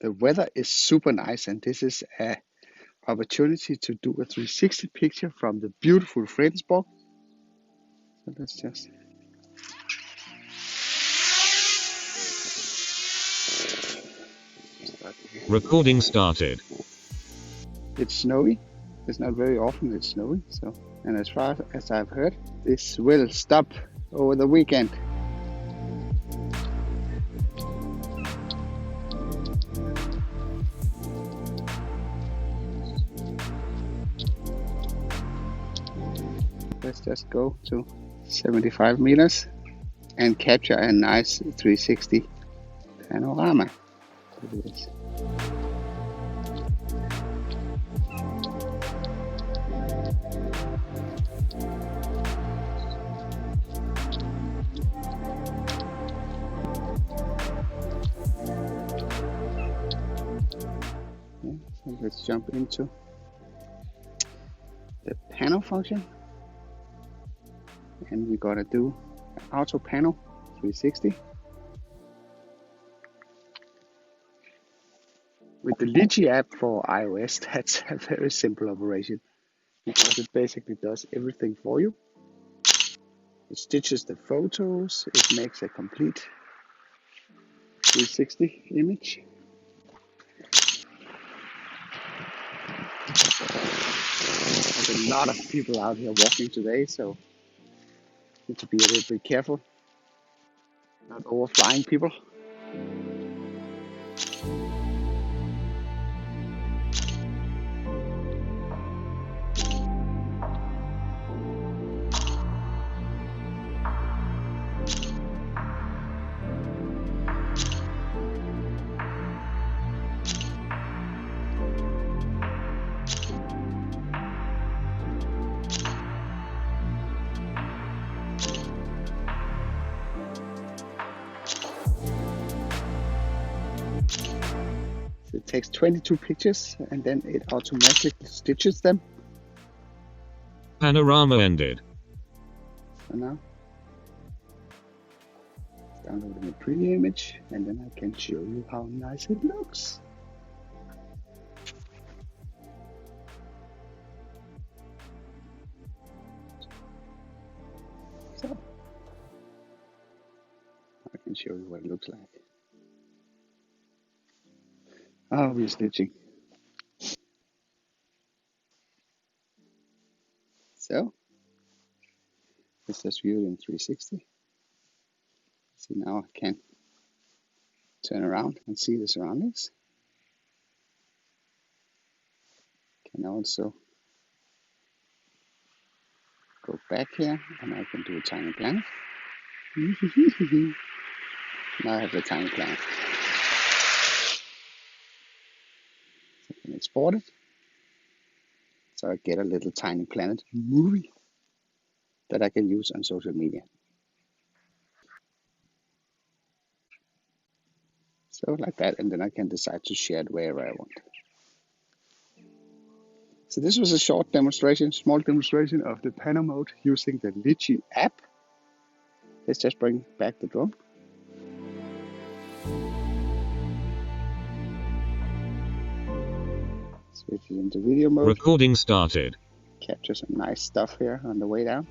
The weather is super nice, and this is an opportunity to do a 360 picture from the beautiful Fredensborg. So let's just start here. Recording started. It's snowy. It's not very often it's snowy, so, and as far as I've heard, this will stop over the weekend. Let's just go to 75 meters and capture a nice 360 panorama. It is. So let's jump into the panel function, and we're gonna do auto panel 360. With the Litchi app for iOS, that's a very simple operation because it basically does everything for you. It stitches the photos, it makes a complete 360 image. There's a lot of people out here walking today, so need to be a little bit careful, not overflying people. So it takes 22 pictures and then it automatically stitches them. Panorama ended. So now, downloading a pretty image, and then I can show you how nice it looks. So, I can show you what it looks like. Oh, we're stitching. So, let's just view it in 360. See, now I can turn around and see the surroundings. Can also go back here and I can do a tiny planet. Now I have the tiny planet. So I can export it. So I get a little tiny planet movie that I can use on social media. So like that, and then I can decide to share it wherever I want. So this was a short demonstration, small demonstration of the Pano mode using the Litchi app. Let's just bring back the drone. Switch it into video mode. Recording started. Capture some nice stuff here on the way down.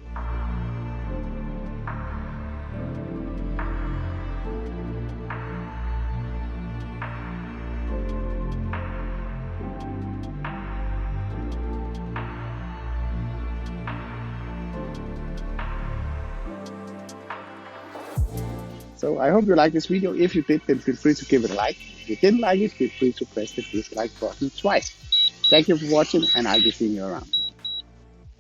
So I hope you liked this video. If you did, then feel free to give it a like. If you didn't like it, feel free to press the dislike button twice. Thank you for watching, and I'll be seeing you around.